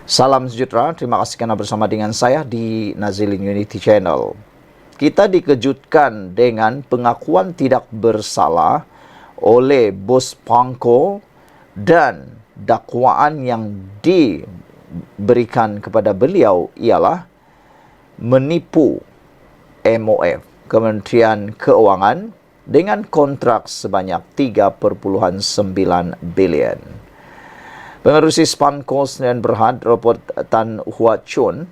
Salam sejahtera, terima kasih kerana bersama dengan saya di Nazilin Unity Channel. Kita dikejutkan dengan pengakuan tidak bersalah oleh bos Pangko dan dakwaan yang diberikan kepada beliau ialah menipu MOF, Kementerian Keuangan, dengan kontrak sebanyak 3.9 bilion. Pengerusi Spanco Sdn Bhd Robert Tan Hua Chun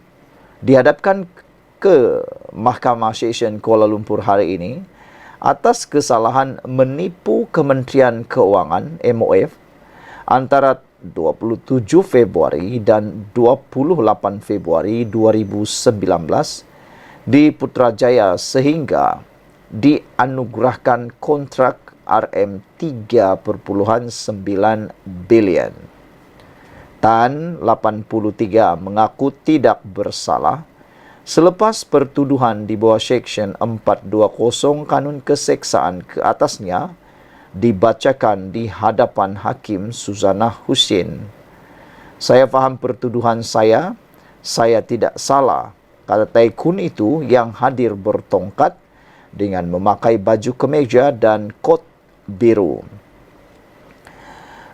dihadapkan ke Mahkamah Session Kuala Lumpur hari ini atas kesalahan menipu Kementerian Keuangan MOF antara 27 Februari dan 28 Februari 2019 di Putrajaya sehingga dianugerahkan kontrak RM3.9 bilion. Tan 83 mengaku tidak bersalah selepas pertuduhan di bawah Seksyen 420 Kanun Keseksaan ke atasnya dibacakan di hadapan Hakim Suzana Husin. Saya faham pertuduhan saya tidak salah, kata Taikun itu yang hadir bertongkat dengan memakai baju kemeja dan kot biru.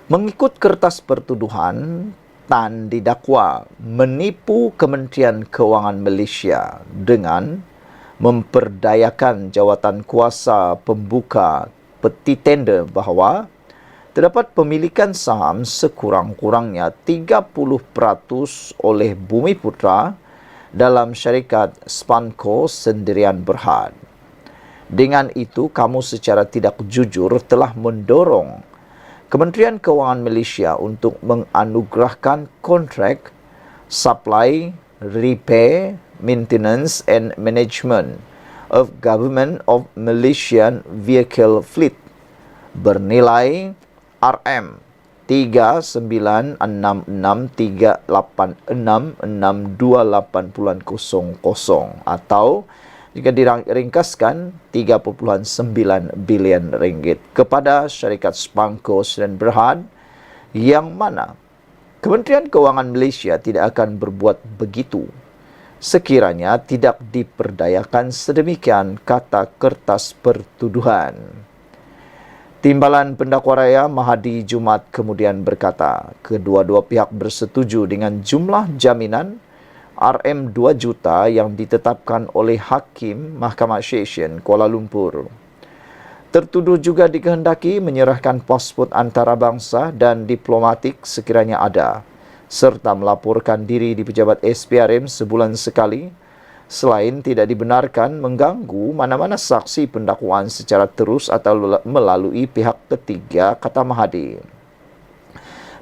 Mengikut kertas pertuduhan, Tan didakwa menipu Kementerian Keuangan Malaysia dengan memperdayakan jawatan kuasa pembuka peti tender bahawa terdapat pemilikan saham sekurang-kurangnya 30% oleh Bumiputra dalam syarikat Spanco Sdn Bhd. Dengan itu, kamu secara tidak jujur telah mendorong Kementerian Keuangan Malaysia untuk menganugerahkan kontrak supply, repair, maintenance and management of Government of Malaysian Vehicle Fleet bernilai RM39663866280 atau jika diringkaskan 3.9 bilion ringgit kepada syarikat Spanco Sdn Bhd, yang mana Kementerian Keuangan Malaysia tidak akan berbuat begitu sekiranya tidak diperdayakan sedemikian, kata kertas pertuduhan. Timbalan Pendakwa Raya Mahadi Jumaat kemudian berkata, kedua-dua pihak bersetuju dengan jumlah jaminan RM2 juta yang ditetapkan oleh Hakim Mahkamah Session Kuala Lumpur. Tertuduh juga dikehendaki menyerahkan pasport antarabangsa dan diplomatik sekiranya ada, serta melaporkan diri di pejabat SPRM sebulan sekali, selain tidak dibenarkan mengganggu mana-mana saksi pendakwaan secara terus atau melalui pihak ketiga, kata Mahadi.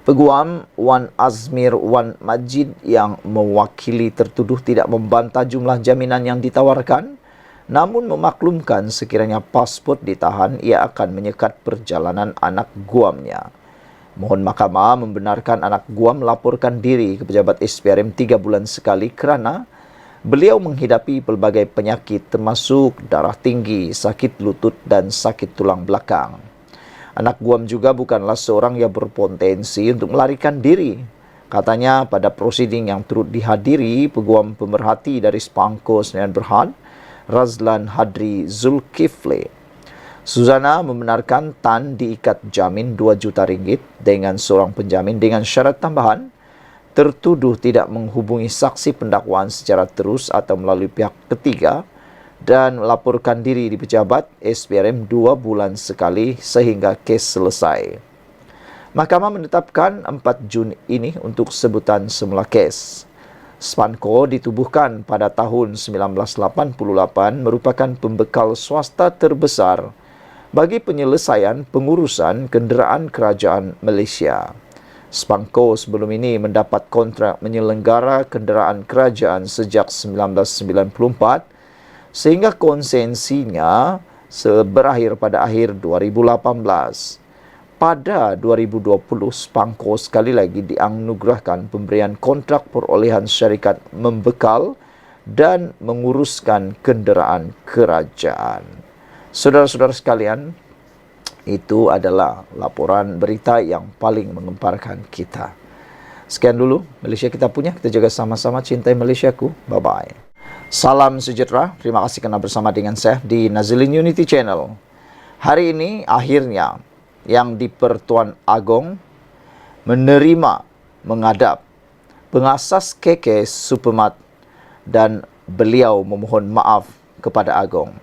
Peguam Wan Azmir Wan Majid yang mewakili tertuduh tidak membantah jumlah jaminan yang ditawarkan, namun memaklumkan sekiranya pasport ditahan, ia akan menyekat perjalanan anak guamnya. Mohon mahkamah membenarkan anak guam melaporkan diri ke pejabat SPRM 3 bulan sekali kerana beliau menghidapi pelbagai penyakit termasuk darah tinggi, sakit lutut dan sakit tulang belakang. Anak guam juga bukanlah seorang yang berpotensi untuk melarikan diri. Katanya pada prosiding yang turut dihadiri peguam pemerhati dari Spanco Sdn Bhd, Razlan Hadri Zulkifli. Suzana membenarkan Tan diikat jamin 2 juta ringgit dengan seorang penjamin dengan syarat tambahan, tertuduh tidak menghubungi saksi pendakwaan secara terus atau melalui pihak ketiga dan melaporkan diri di pejabat SPRM 2 bulan sekali sehingga kes selesai. Mahkamah menetapkan 4 Jun ini untuk sebutan semula kes. Spanco ditubuhkan pada tahun 1988 merupakan pembekal swasta terbesar bagi penyelesaian pengurusan kenderaan kerajaan Malaysia. Spanco sebelum ini mendapat kontrak menyelenggara kenderaan kerajaan sejak 1994 sehingga konsensinya berakhir pada akhir 2018. Pada 2020, Spanco sekali lagi dianugerahkan pemberian kontrak perolehan syarikat membekal dan menguruskan kenderaan kerajaan. Saudara-saudara sekalian, itu adalah laporan berita yang paling mengemparkan kita. Sekian dulu Malaysia kita punya. Kita jaga sama-sama, cintai Malaysiaku. Bye-bye. Salam sejahtera. Terima kasih kerana bersama dengan saya di Nazilin Unity Channel. Hari ini akhirnya yang di Pertuan Agong menerima, menghadap pengasas KK Supermart dan beliau memohon maaf kepada Agong.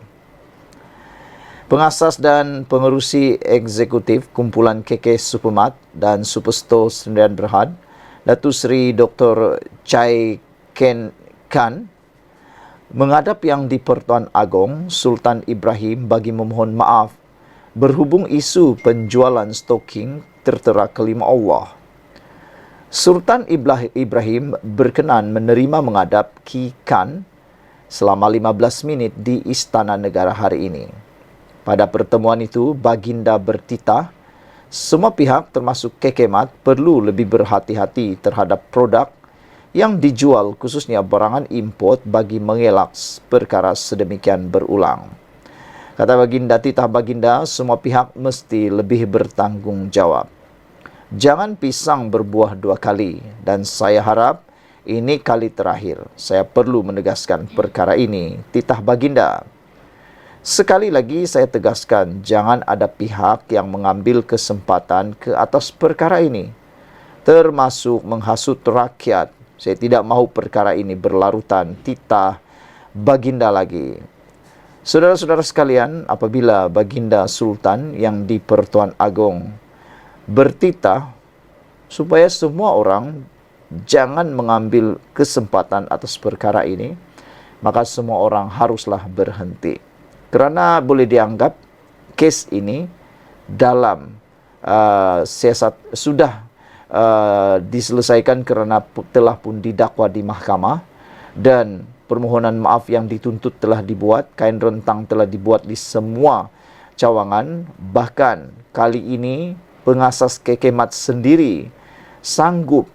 Pengasas dan pengerusi eksekutif kumpulan KK Supermart dan Superstore Sdn Bhd, Datuk Seri Dr. Chai Ken Khan, menghadap yang di Pertuan Agong Sultan Ibrahim bagi memohon maaf berhubung isu penjualan stoking tertera kelima Allah. Sultan Ibrahim berkenan menerima menghadap Ki Khan selama 15 minit di Istana Negara hari ini. Pada pertemuan itu, Baginda bertitah semua pihak termasuk KK Mart perlu lebih berhati-hati terhadap produk yang dijual khususnya barangan import bagi mengelak perkara sedemikian berulang. Kata Baginda, titah Baginda, semua pihak mesti lebih bertanggungjawab. Jangan pisang berbuah dua kali dan saya harap ini kali terakhir. Saya perlu menegaskan perkara ini, titah Baginda. Sekali lagi saya tegaskan, jangan ada pihak yang mengambil kesempatan ke atas perkara ini, termasuk menghasut rakyat. Saya tidak mahu perkara ini berlarutan, titah Baginda lagi. Saudara-saudara sekalian, apabila Baginda Sultan yang di Pertuan Agong bertitah supaya semua orang jangan mengambil kesempatan atas perkara ini, maka semua orang haruslah berhenti. Kerana boleh dianggap kes ini dalam siasat sudah diselesaikan kerana telah pun didakwa di mahkamah dan permohonan maaf yang dituntut telah dibuat, kain rentang telah dibuat di semua cawangan. Bahkan kali ini pengasas KK Mart sendiri sanggup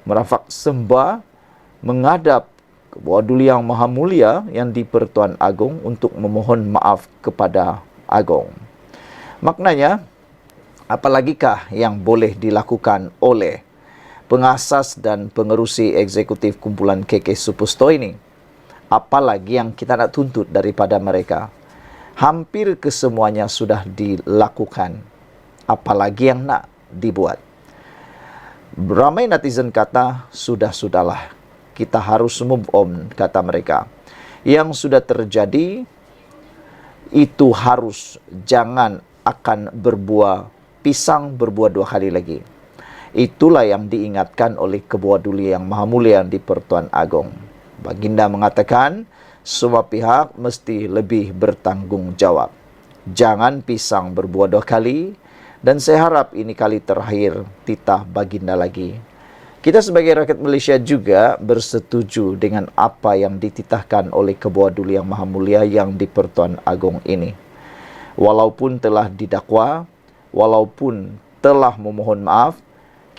merafak sembah menghadap Ketua Duli Yang Maha Mulia yang di Pertuan Agong untuk memohon maaf kepada Agong. Maknanya, apalagikah yang boleh dilakukan oleh pengasas dan pengerusi eksekutif kumpulan KK Superstore ini? Apalagi yang kita nak tuntut daripada mereka? Hampir kesemuanya sudah dilakukan. Apalagi yang nak dibuat? Ramai netizen kata, sudah-sudahlah. Kita harus move on, kata mereka. Yang sudah terjadi, itu harus, jangan akan berbuah, pisang berbuah dua kali lagi. Itulah yang diingatkan oleh Ketua Duli Yang Maha Mulia di Pertuan Agong. Baginda mengatakan, semua pihak mesti lebih bertanggungjawab. Jangan pisang berbuah dua kali, dan saya harap ini kali terakhir, titah Baginda lagi. Kita sebagai rakyat Malaysia juga bersetuju dengan apa yang dititahkan oleh Ketua Duli Yang Maha Mulia yang di Pertuan Agong ini. Walaupun telah didakwa, walaupun telah memohon maaf,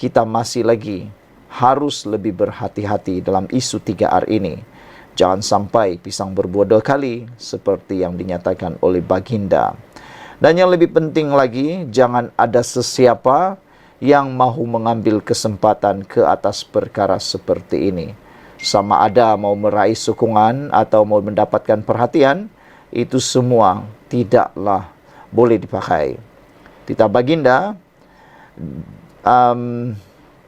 kita masih lagi harus lebih berhati-hati dalam isu 3R ini. Jangan sampai pisang berbuah dua kali seperti yang dinyatakan oleh Baginda. Dan yang lebih penting lagi, jangan ada sesiapa yang mahu mengambil kesempatan ke atas perkara seperti ini. Sama ada mau meraih sokongan atau mau mendapatkan perhatian, itu semua tidaklah boleh dipakai. Titah Baginda,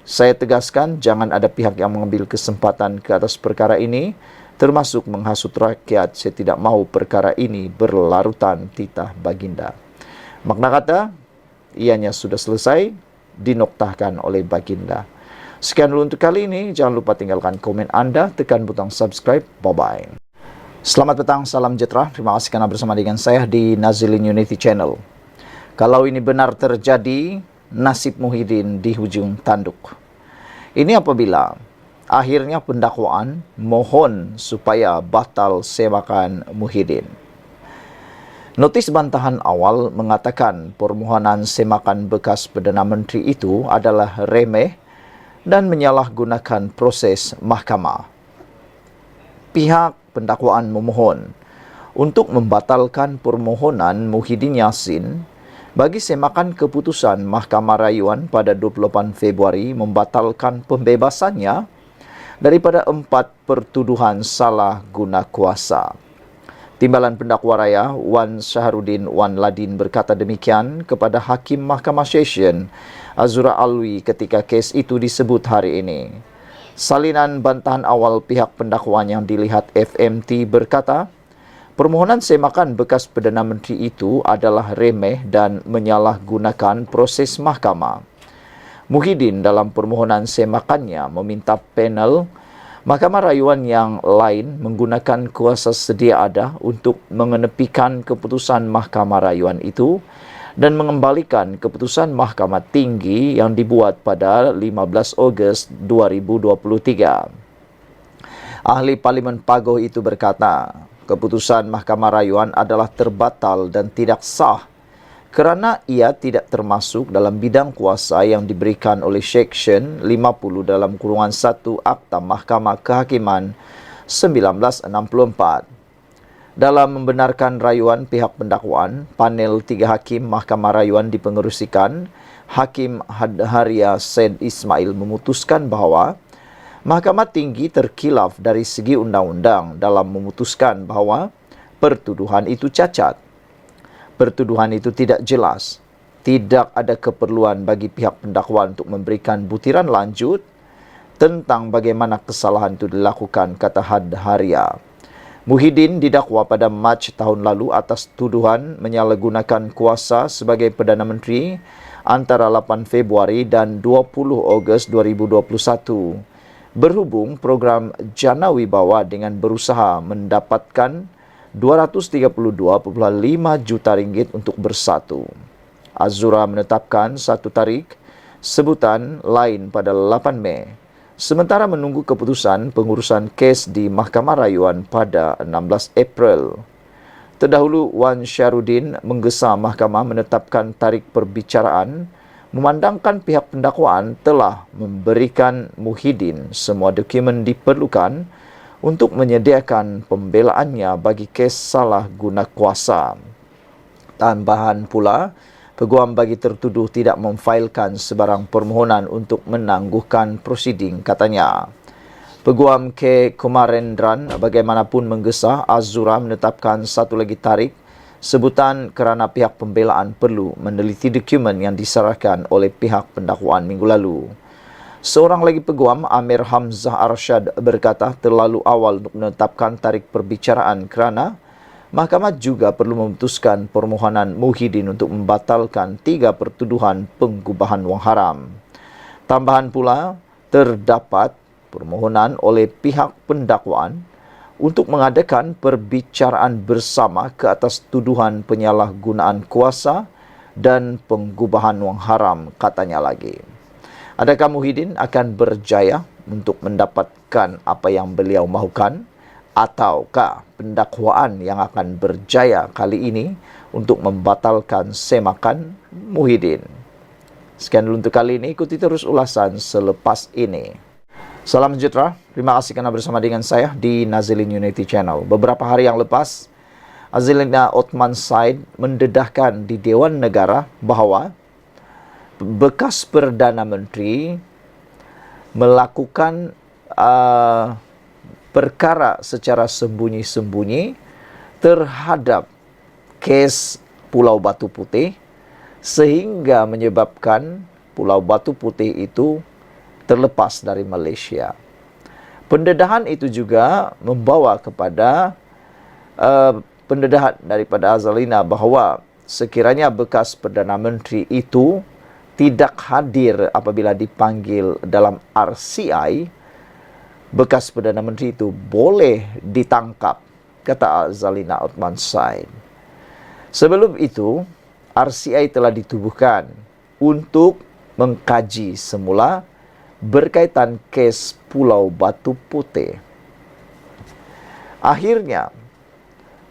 saya tegaskan, jangan ada pihak yang mengambil kesempatan ke atas perkara ini, termasuk menghasut rakyat. Saya tidak mahu perkara ini berlarutan, titah Baginda. Makna kata, ianya sudah selesai, dinoktahkan oleh Baginda. Sekian dulu untuk kali ini. Jangan lupa tinggalkan komen anda, tekan butang subscribe. Bye-bye. Selamat petang, salam sejahtera. Terima kasih kerana bersama dengan saya di Nazilin Unity Channel. Kalau ini benar terjadi, nasib Muhyiddin di hujung tanduk. Ini apabila akhirnya pendakwaan mohon supaya batal semakan Muhyiddin. Notis bantahan awal mengatakan permohonan semakan bekas Perdana Menteri itu adalah remeh dan menyalahgunakan proses mahkamah. Pihak pendakwaan memohon untuk membatalkan permohonan Muhyiddin Yassin bagi semakan keputusan Mahkamah Rayuan pada 28 Februari membatalkan pembebasannya daripada 4 pertuduhan salah guna kuasa. Timbalan Pendakwa Raya Wan Syahrudin Wan Ladin berkata demikian kepada Hakim Mahkamah Session Azura Alwi ketika kes itu disebut hari ini. Salinan bantahan awal pihak pendakwaan yang dilihat FMT berkata, permohonan semakan bekas Perdana Menteri itu adalah remeh dan menyalahgunakan proses mahkamah. Muhyiddin dalam permohonan semakannya meminta panel Mahkamah Rayuan yang lain menggunakan kuasa sedia ada untuk mengenepikan keputusan Mahkamah Rayuan itu dan mengembalikan keputusan Mahkamah Tinggi yang dibuat pada 15 Ogos 2023. Ahli Parlimen Pagoh itu berkata, keputusan Mahkamah Rayuan adalah terbatal dan tidak sah kerana ia tidak termasuk dalam bidang kuasa yang diberikan oleh Seksyen 50 dalam kurungan 1 Akta Mahkamah Kehakiman 1964. Dalam membenarkan rayuan pihak pendakwaan, panel 3 hakim Mahkamah Rayuan dipengerusikan Hakim Hadharia Said Ismail memutuskan bahawa Mahkamah Tinggi terkilaf dari segi undang-undang dalam memutuskan bahawa pertuduhan itu cacat. Pertuduhan itu tidak jelas. Tidak ada keperluan bagi pihak pendakwa untuk memberikan butiran lanjut tentang bagaimana kesalahan itu dilakukan, kata Hadharia. Muhyiddin didakwa pada Mac tahun lalu atas tuduhan menyalahgunakan kuasa sebagai Perdana Menteri antara 8 Februari dan 20 Ogos 2021. Berhubung program Jana Wibawa dengan berusaha mendapatkan 232.5 juta ringgit untuk bersatu. Azura menetapkan satu tarikh sebutan lain pada 8 Mei. Sementara menunggu keputusan pengurusan kes di Mahkamah Rayuan pada 16 April. Terdahulu Wan Syahrudin menggesa mahkamah menetapkan tarikh perbicaraan memandangkan pihak pendakwaan telah memberikan Muhyiddin semua dokumen diperlukan untuk menyediakan pembelaannya bagi kes salah guna kuasa. Tambahan pula, peguam bagi tertuduh tidak memfailkan sebarang permohonan untuk menangguhkan prosiding, katanya. Peguam K. Kumarendran bagaimanapun menggesa Azura menetapkan satu lagi tarikh sebutan kerana pihak pembelaan perlu meneliti dokumen yang diserahkan oleh pihak pendakwaan minggu lalu. Seorang lagi peguam, Amir Hamzah Arsyad, berkata terlalu awal untuk menetapkan tarikh perbicaraan kerana mahkamah juga perlu memutuskan permohonan Muhyiddin untuk membatalkan 3 pertuduhan penggubahan wang haram. Tambahan pula, terdapat permohonan oleh pihak pendakwaan untuk mengadakan perbicaraan bersama ke atas tuduhan penyalahgunaan kuasa dan penggubahan wang haram, katanya lagi. Adakah Muhyiddin akan berjaya untuk mendapatkan apa yang beliau mahukan? Ataukah pendakwaan yang akan berjaya kali ini untuk membatalkan semakan Muhyiddin? Sekian dulu untuk kali ini. Ikuti terus ulasan selepas ini. Salam sejahtera. Terima kasih kerana bersama dengan saya di Nazilin Unity Channel. Beberapa hari yang lepas, Azalina Othman Said mendedahkan di Dewan Negara bahawa bekas Perdana Menteri melakukan perkara secara sembunyi-sembunyi terhadap kes Pulau Batu Putih sehingga menyebabkan Pulau Batu Putih itu terlepas dari Malaysia. Pendedahan itu juga membawa kepada pendedahan daripada Azalina bahawa sekiranya bekas Perdana Menteri itu tidak hadir apabila dipanggil dalam RCI, bekas Perdana Menteri itu boleh ditangkap, kata Azalina Othman Said. Sebelum itu, RCI telah ditubuhkan untuk mengkaji semula berkaitan kes Pulau Batu Putih. Akhirnya,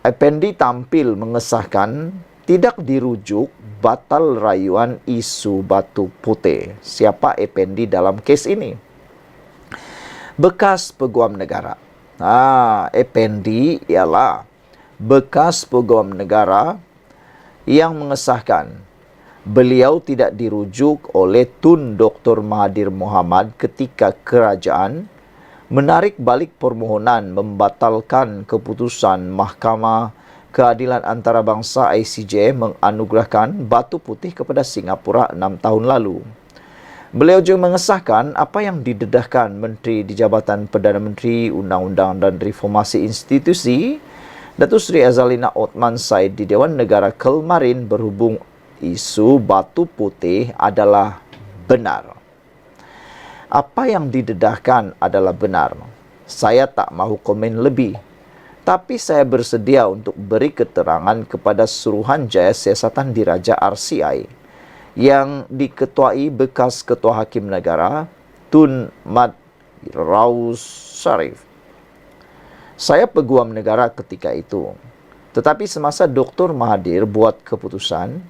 Effendi tampil mengesahkan tidak dirujuk batal rayuan isu Batu Putih. Siapa Effendi dalam kes ini? Bekas peguam negara. Effendi ialah bekas peguam negara yang mengesahkan beliau tidak dirujuk oleh Tun Dr. Mahathir Mohamad ketika kerajaan menarik balik permohonan membatalkan keputusan Mahkamah Keadilan Antarabangsa ICJ menganugerahkan batu putih kepada Singapura 6 tahun lalu. Beliau juga mengesahkan apa yang didedahkan Menteri di Jabatan Perdana Menteri Undang-Undang dan Reformasi Institusi, Datuk Seri Azalina Othman Said di Dewan Negara kemarin berhubung isu batu putih adalah benar. Apa yang didedahkan adalah benar. Saya tak mahu komen lebih. Tapi saya bersedia untuk beri keterangan kepada Suruhanjaya Siasatan Diraja RCI yang diketuai bekas Ketua Hakim Negara Tun Mat Raus Sharif. Saya peguam negara ketika itu. Tetapi semasa Dr. Mahathir buat keputusan,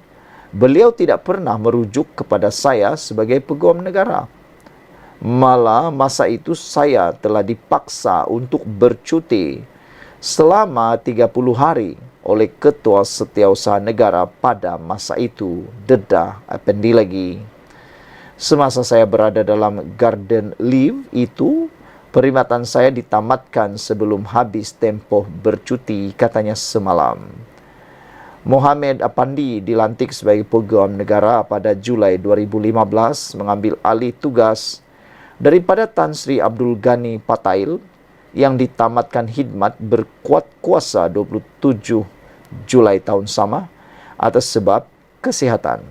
beliau tidak pernah merujuk kepada saya sebagai peguam negara. Malah masa itu saya telah dipaksa untuk bercuti selama 30 hari oleh Ketua Setiausaha Negara pada masa itu, Dedah Effendi lagi. Semasa saya berada dalam garden leave itu, perkhidmatan saya ditamatkan sebelum habis tempoh bercuti, katanya semalam. Mohamed Apandi dilantik sebagai peguam negara pada Julai 2015 mengambil alih tugas daripada Tan Sri Abdul Ghani Patail yang ditamatkan khidmat berkuat kuasa 27 Julai tahun sama atas sebab kesihatan.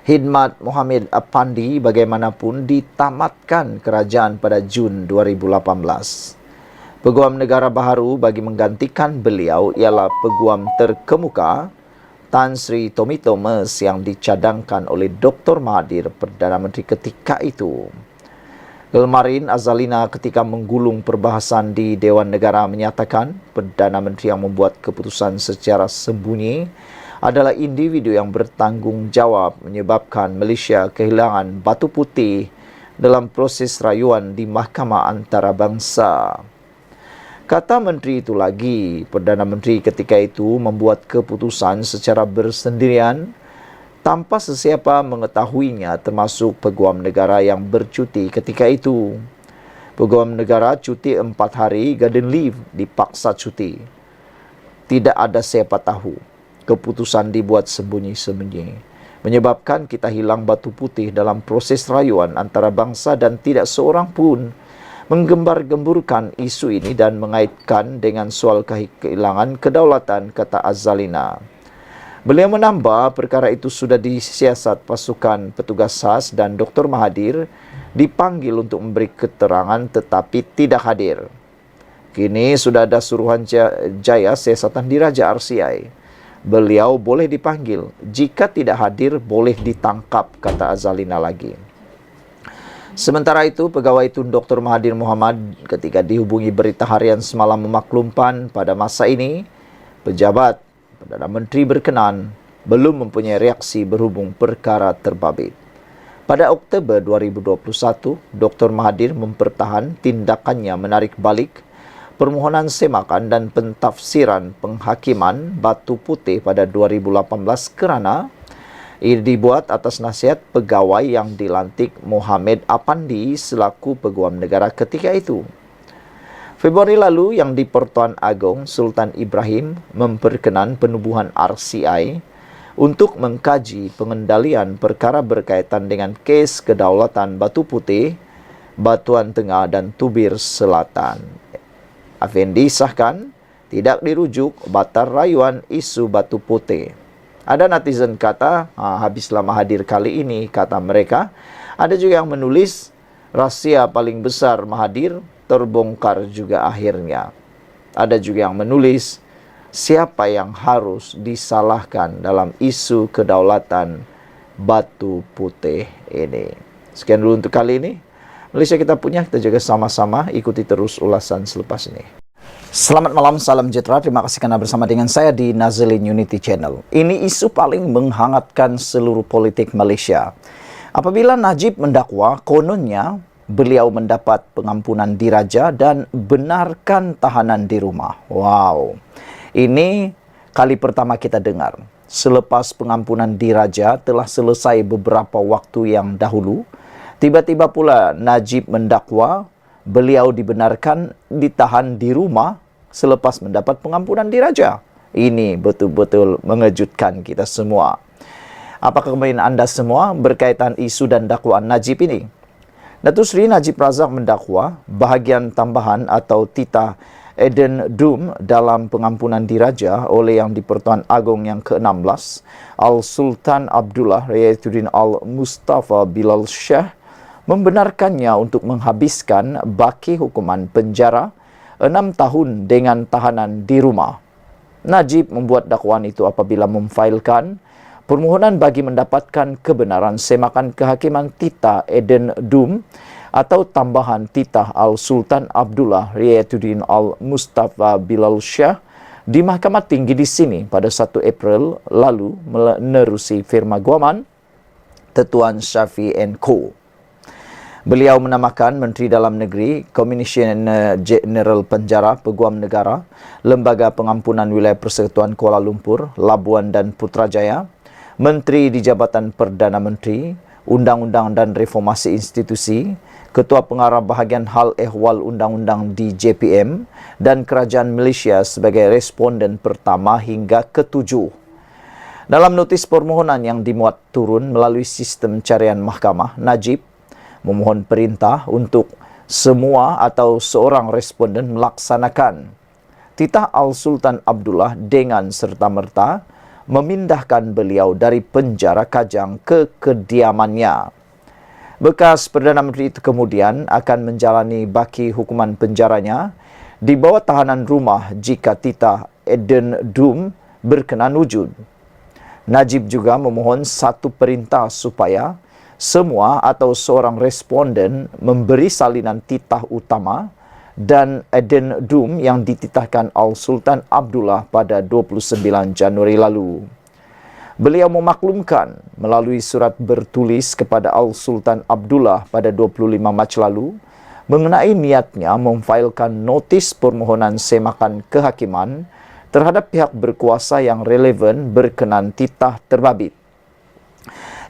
Khidmat Mohamed Apandi bagaimanapun ditamatkan kerajaan pada Jun 2018. Peguam negara baru bagi menggantikan beliau ialah peguam terkemuka Tan Sri Tommy Thomas yang dicadangkan oleh Dr. Mahathir, Perdana Menteri ketika itu. Kemarin Azalina ketika menggulung perbahasan di Dewan Negara menyatakan Perdana Menteri yang membuat keputusan secara sembunyi adalah individu yang bertanggung jawab menyebabkan Malaysia kehilangan batu putih dalam proses rayuan di Mahkamah Antarabangsa. Kata menteri itu lagi, Perdana Menteri ketika itu membuat keputusan secara bersendirian tanpa sesiapa mengetahuinya, termasuk peguam negara yang bercuti ketika itu. Peguam negara cuti 4 hari garden leave, dipaksa cuti. Tidak ada siapa tahu. Keputusan dibuat sembunyi-sembunyi, menyebabkan kita hilang batu putih dalam proses rayuan antarabangsa dan tidak seorang pun menggembar-gemburkan isu ini dan mengaitkan dengan soal kehilangan kedaulatan, kata Azalina. Beliau menambah perkara itu sudah disiasat pasukan petugas SAS dan Dr. Mahathir dipanggil untuk memberi keterangan tetapi tidak hadir. Kini sudah ada Suruhanjaya Siasatan Diraja RCI. Beliau boleh dipanggil. Jika tidak hadir, boleh ditangkap, kata Azalina lagi. Sementara itu, pegawai Tun Dr. Mahathir Mohamad ketika dihubungi Berita Harian semalam memaklumkan pada masa ini, pejabat Perdana Menteri berkenan belum mempunyai reaksi berhubung perkara terbabit. Pada Oktober 2021, Dr. Mahathir mempertahan tindakannya menarik balik permohonan semakan dan pentafsiran penghakiman batu putih pada 2018 kerana ia dibuat atas nasihat pegawai yang dilantik Mohamed Apandi selaku peguam negara ketika itu. Februari lalu yang di-Pertuan Agong Sultan Ibrahim memperkenan penubuhan RCI untuk mengkaji pengendalian perkara berkaitan dengan kes kedaulatan Batu Putih, Batuan Tengah dan Tubir Selatan. Effendi sahkan tidak dirujuk batal rayuan isu Batu Putih. Ada netizen kata, habislah Mahathir kali ini, kata mereka. Ada juga yang menulis, rahsia paling besar Mahathir terbongkar juga akhirnya. Ada juga yang menulis, siapa yang harus disalahkan dalam isu kedaulatan Batu Putih ini. Sekian dulu untuk kali ini. Malaysia kita punya, kita jaga sama-sama. Ikuti terus ulasan selepas ini. Selamat malam, salam sejahtera. Terima kasih karena bersama dengan saya di Nazlin Unity Channel. Ini isu paling menghangatkan seluruh politik Malaysia. Apabila Najib mendakwa, kononnya beliau mendapat pengampunan diraja dan benarkan tahanan di rumah. Wow, ini kali pertama kita dengar. selepas pengampunan diraja telah selesai beberapa waktu yang dahulu, tiba-tiba pula Najib mendakwa beliau dibenarkan ditahan di rumah selepas mendapat pengampunan diraja. Ini betul-betul mengejutkan kita semua. Apakah kemudian anda semua berkaitan isu dan dakwaan Najib ini? Datuk Seri Najib Razak mendakwa bahagian tambahan atau titah addendum dalam pengampunan diraja oleh Yang di-Pertuan Agong yang ke-16, Al-Sultan Abdullah Riyatuddin Al-Mustafa Bilal Shah, membenarkannya untuk menghabiskan baki hukuman penjara 6 tahun dengan tahanan di rumah. Najib membuat dakwaan itu apabila memfailkan permohonan bagi mendapatkan kebenaran semakan kehakiman titah addendum atau tambahan titah Al-Sultan Abdullah Riyatuddin Al-Mustafa Bilal Shah di Mahkamah Tinggi di sini pada 1 April lalu menerusi firma guaman Tetuan Syafi & Co. Beliau menamakan Menteri Dalam Negeri, Komisioner Jeneral Penjara, Peguam Negara, Lembaga Pengampunan Wilayah Persekutuan Kuala Lumpur, Labuan dan Putrajaya, Menteri di Jabatan Perdana Menteri, Undang-Undang dan Reformasi Institusi, Ketua Pengarah Bahagian Hal Ehwal Undang-Undang di JPM dan Kerajaan Malaysia sebagai responden pertama hingga ke-7. Dalam notis permohonan yang dimuat turun melalui sistem carian mahkamah, Najib memohon perintah untuk semua atau seorang responden melaksanakan titah Al-Sultan Abdullah dengan serta-merta memindahkan beliau dari penjara Kajang ke kediamannya. Bekas Perdana Menteri itu kemudian akan menjalani baki hukuman penjaranya di bawah tahanan rumah jika titah addendum berkenan wujud. Najib juga memohon satu perintah supaya semua atau seorang responden memberi salinan titah utama dan addendum yang dititahkan Al-Sultan Abdullah pada 29 Januari lalu. Beliau memaklumkan melalui surat bertulis kepada Al-Sultan Abdullah pada 25 Mac lalu mengenai niatnya memfailkan notis permohonan semakan kehakiman terhadap pihak berkuasa yang relevan berkenan titah terbabit.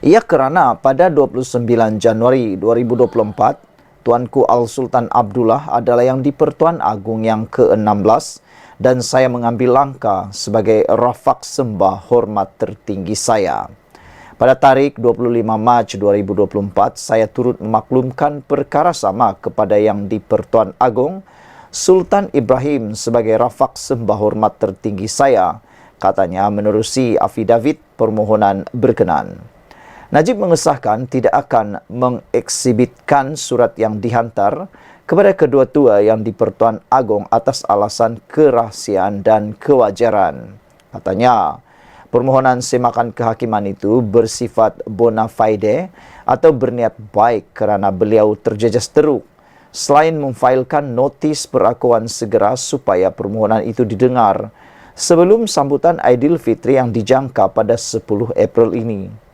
Ia kerana pada 29 Januari 2024, Tuanku Al-Sultan Abdullah adalah Yang di-Pertuan Agong yang ke-16 dan saya mengambil langkah sebagai rafaq sembah hormat tertinggi saya. Pada tarikh 25 Mac 2024, saya turut memaklumkan perkara sama kepada Yang di-Pertuan Agong Sultan Ibrahim sebagai rafaq sembah hormat tertinggi saya, katanya menerusi afidavit permohonan berkenan. Najib mengesahkan tidak akan mengeksibitkan surat yang dihantar kepada kedua tua Yang di-Pertuan Agong atas alasan kerahsiaan dan kewajaran. Katanya, permohonan semakan kehakiman itu bersifat bona fide atau berniat baik kerana beliau terjejas teruk selain memfailkan notis perakuan segera supaya permohonan itu didengar sebelum sambutan Aidilfitri yang dijangka pada 10 April ini.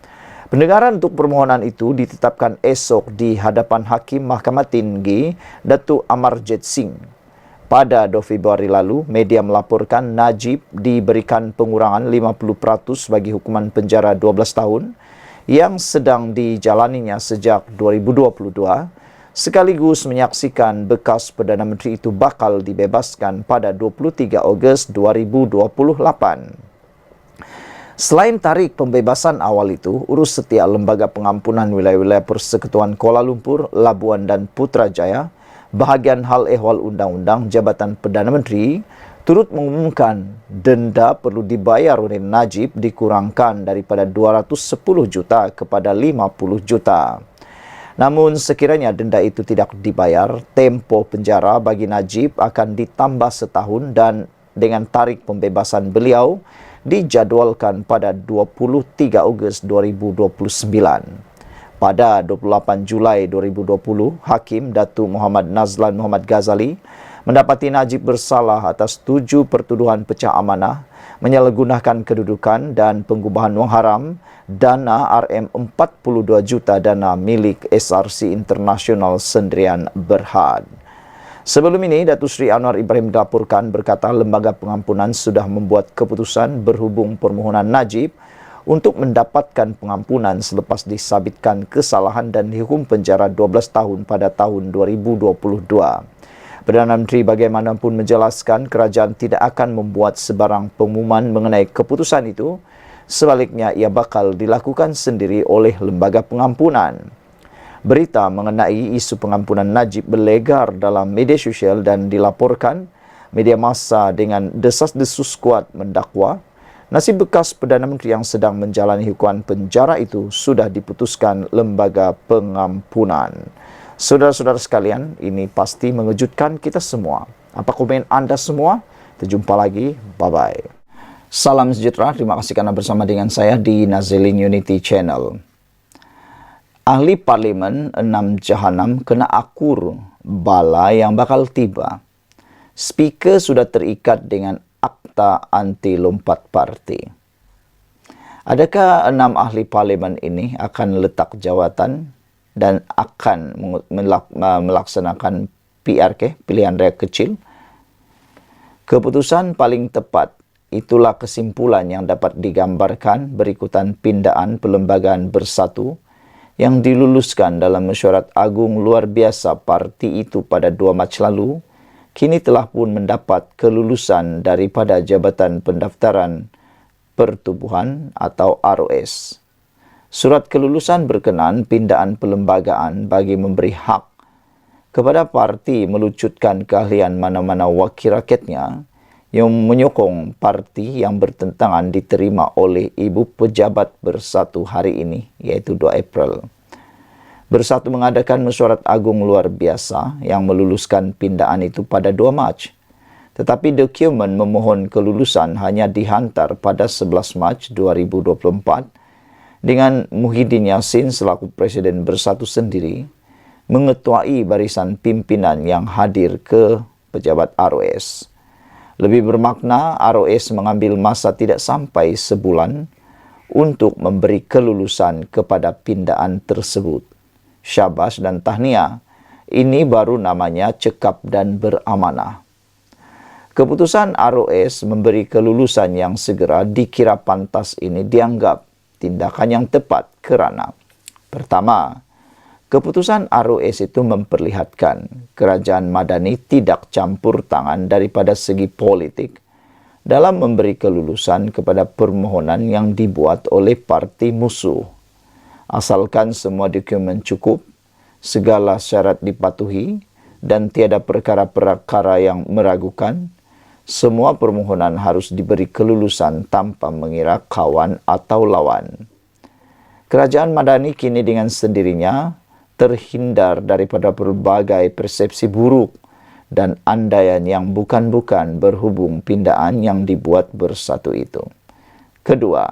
Pendengaran untuk permohonan itu ditetapkan esok di hadapan Hakim Mahkamah Tinggi Datuk Amarjit Singh. Pada 2 Februari lalu, media melaporkan Najib diberikan pengurangan 50% bagi hukuman penjara 12 tahun yang sedang dijalaninya sejak 2022, sekaligus menyaksikan bekas Perdana Menteri itu bakal dibebaskan pada 23 Ogos 2028. Selain tarik pembebasan awal itu, urus setiap Lembaga Pengampunan Wilayah-Wilayah Persekutuan Kuala Lumpur, Labuan dan Putrajaya, bahagian hal ehwal undang-undang Jabatan Perdana Menteri, turut mengumumkan denda perlu dibayar oleh Najib dikurangkan daripada 210 juta kepada 50 juta. Namun sekiranya denda itu tidak dibayar, tempoh penjara bagi Najib akan ditambah setahun dan dengan tarik pembebasan beliau dijadualkan pada 23 Ogos 2029. Pada 28 Julai 2020, Hakim Datuk Muhammad Nazlan Muhammad Ghazali mendapati Najib bersalah atas 7 pertuduhan pecah amanah, menyalahgunakan kedudukan dan pengubahan wang haram, dana RM42 juta dana milik SRC International Sendirian Berhad. Sebelum ini, Datuk Seri Anwar Ibrahim dilaporkan berkata lembaga pengampunan sudah membuat keputusan berhubung permohonan Najib untuk mendapatkan pengampunan selepas disabitkan kesalahan dan dihukum penjara 12 tahun pada tahun 2022. Perdana Menteri bagaimanapun menjelaskan kerajaan tidak akan membuat sebarang pengumuman mengenai keputusan itu, sebaliknya ia bakal dilakukan sendiri oleh lembaga pengampunan. Berita mengenai isu pengampunan Najib berlegar dalam media sosial dan dilaporkan media massa dengan desas-desus kuat mendakwa nasib bekas Perdana Menteri yang sedang menjalani hukuman penjara itu sudah diputuskan lembaga pengampunan. Saudara-saudara sekalian, ini pasti mengejutkan kita semua. Apa komen anda semua? Terjumpa lagi. Bye-bye. Salam sejahtera. Terima kasih karena bersama dengan saya di Nazilin Unity Channel. Ahli Parlimen 6 Jahanam kena akur bala yang bakal tiba. Speaker sudah terikat dengan akta anti lompat parti. Adakah 6 ahli parlimen ini akan letak jawatan dan akan melaksanakan PRK, pilihan raya kecil? Keputusan paling tepat, itulah kesimpulan yang dapat digambarkan berikutan pindaan Perlembagaan Bersatu yang diluluskan dalam mesyuarat agung luar biasa parti itu pada 2 Mac lalu, kini telah pun mendapat kelulusan daripada Jabatan Pendaftaran Pertubuhan atau ROS. Surat kelulusan berkenan pindaan perlembagaan bagi memberi hak kepada parti melucutkan keahlian mana-mana wakil rakyatnya yang menyokong parti yang bertentangan diterima oleh Ibu Pejabat Bersatu hari ini, yaitu 2 April. Bersatu mengadakan mesyuarat agung luar biasa yang meluluskan pindaan itu pada 2 Mac. Tetapi dokumen memohon kelulusan hanya dihantar pada 11 Mac 2024 dengan Muhyiddin Yassin selaku Presiden Bersatu sendiri mengetuai barisan pimpinan yang hadir ke pejabat ROS. Lebih bermakna, ROS mengambil masa tidak sampai sebulan untuk memberi kelulusan kepada pindaan tersebut. Syabas dan tahniah, ini baru namanya cekap dan beramanah. Keputusan ROS memberi kelulusan yang segera dikira pantas ini dianggap tindakan yang tepat kerana pertama, keputusan ROS itu memperlihatkan kerajaan Madani tidak campur tangan daripada segi politik dalam memberi kelulusan kepada permohonan yang dibuat oleh parti musuh. Asalkan semua dokumen cukup, segala syarat dipatuhi dan tiada perkara-perkara yang meragukan, semua permohonan harus diberi kelulusan tanpa mengira kawan atau lawan. Kerajaan Madani kini dengan sendirinya terhindar daripada berbagai persepsi buruk dan andaian yang bukan-bukan berhubung pindaan yang dibuat Bersatu itu. Kedua,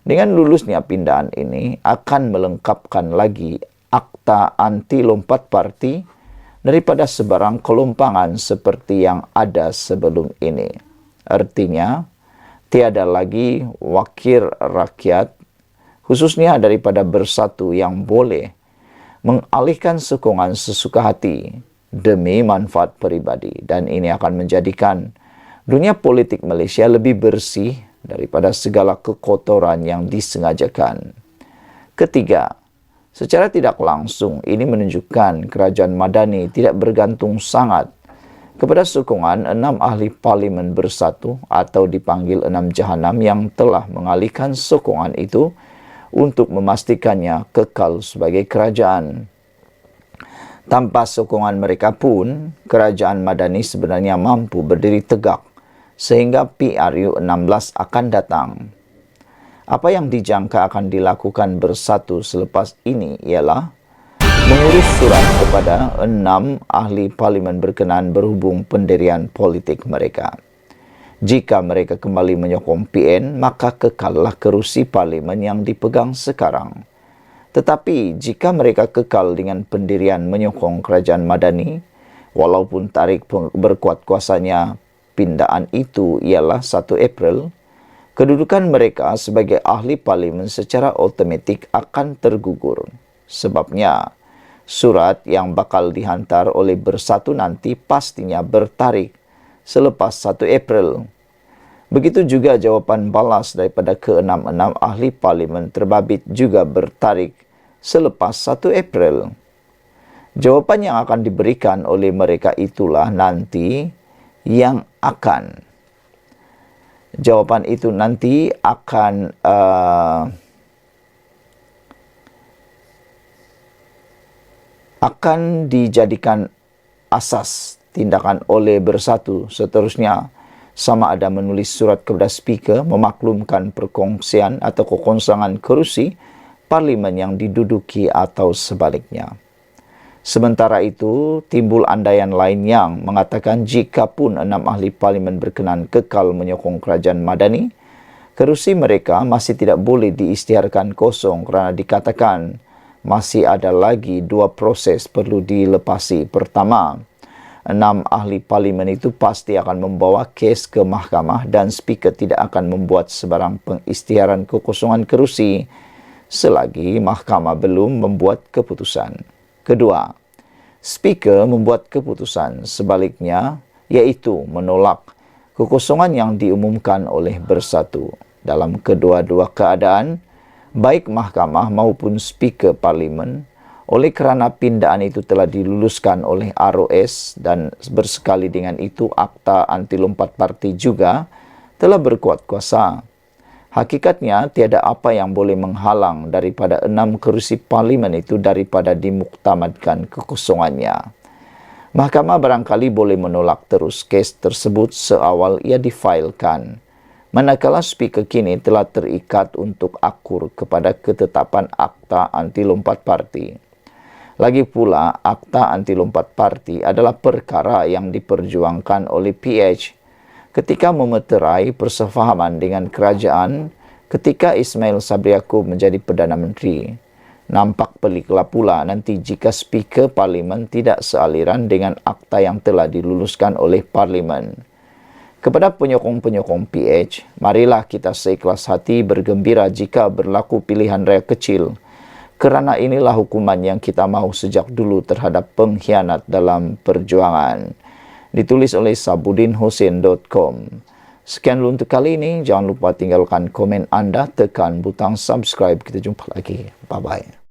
dengan lulusnya pindaan ini akan melengkapkan lagi akta anti lompat parti daripada sebarang kelompangan seperti yang ada sebelum ini. Artinya, tiada lagi wakil rakyat, khususnya daripada Bersatu yang boleh mengalihkan sokongan sesuka hati demi manfaat peribadi, dan ini akan menjadikan dunia politik Malaysia lebih bersih daripada segala kekotoran yang disengajakan. Ketiga, secara tidak langsung ini menunjukkan kerajaan Madani tidak bergantung sangat kepada sokongan 6 ahli parlimen Bersatu atau dipanggil 6 Jahanam yang telah mengalihkan sokongan itu untuk memastikannya kekal sebagai kerajaan. Tanpa sokongan mereka pun, kerajaan Madani sebenarnya mampu berdiri tegak sehingga PRU 16 akan datang. Apa yang dijangka akan dilakukan Bersatu selepas ini ialah mengurus surat kepada 6 ahli parlimen berkenaan berhubung pendirian politik mereka. Jika mereka kembali menyokong PN, maka kekallah kerusi parlimen yang dipegang sekarang. Tetapi jika mereka kekal dengan pendirian menyokong kerajaan Madani, walaupun tarikh berkuat kuasanya pindaan itu ialah 1 April, kedudukan mereka sebagai ahli parlimen secara automatik akan tergugur. Sebabnya, Surat yang bakal dihantar oleh Bersatu nanti pastinya bertarik selepas 1 April. Begitu juga jawapan balas daripada ke-66 ahli parlimen terbabit juga bertarik selepas 1 April. Jawapan yang akan diberikan oleh mereka itulah nanti yang akan. Jawapan itu nanti akan dijadikan asas tindakan oleh Bersatu. Seterusnya, sama ada menulis surat kepada Speaker memaklumkan perkongsian atau kekosongan kerusi parlimen yang diduduki atau sebaliknya. Sementara itu, timbul andaian lain yang mengatakan jika pun 6 ahli parlimen berkenan kekal menyokong kerajaan Madani, kerusi mereka masih tidak boleh diisytiharkan kosong kerana dikatakan masih ada lagi 2 proses perlu dilepasi. Pertama, 6 ahli parlimen itu pasti akan membawa kes ke mahkamah dan Speaker tidak akan membuat sebarang pengisytiharan kekosongan kerusi selagi mahkamah belum membuat keputusan. Kedua, Speaker membuat keputusan sebaliknya, iaitu menolak kekosongan yang diumumkan oleh Bersatu. Dalam kedua-dua keadaan, baik mahkamah maupun Speaker Parlimen, oleh kerana pindaan itu telah diluluskan oleh ROS dan bersekali dengan itu Akta Anti Lompat Parti juga telah berkuat kuasa. Hakikatnya, tiada apa yang boleh menghalang daripada 6 kerusi parlimen itu daripada dimuktamadkan kekosongannya. Mahkamah barangkali boleh menolak terus kes tersebut seawal ia difailkan. Manakala Speaker kini telah terikat untuk akur kepada ketetapan Akta Anti Lompat Parti. Lagi pula, Akta Anti Lompat Parti adalah perkara yang diperjuangkan oleh PH ketika memeterai persefahaman dengan kerajaan ketika Ismail Sabri Yaakob menjadi Perdana Menteri. Nampak peliklah pula nanti jika Speaker Parlimen tidak sealiran dengan akta yang telah diluluskan oleh Parlimen. Kepada penyokong-penyokong PH, marilah kita seikhlas hati bergembira jika berlaku pilihan raya kecil, kerana inilah hukuman yang kita mahu sejak dulu terhadap pengkhianat dalam perjuangan. Ditulis oleh sabudinhussein.com. Sekian dulu untuk kali ini. Jangan lupa tinggalkan komen anda, tekan butang subscribe. Kita jumpa lagi. Bye-bye.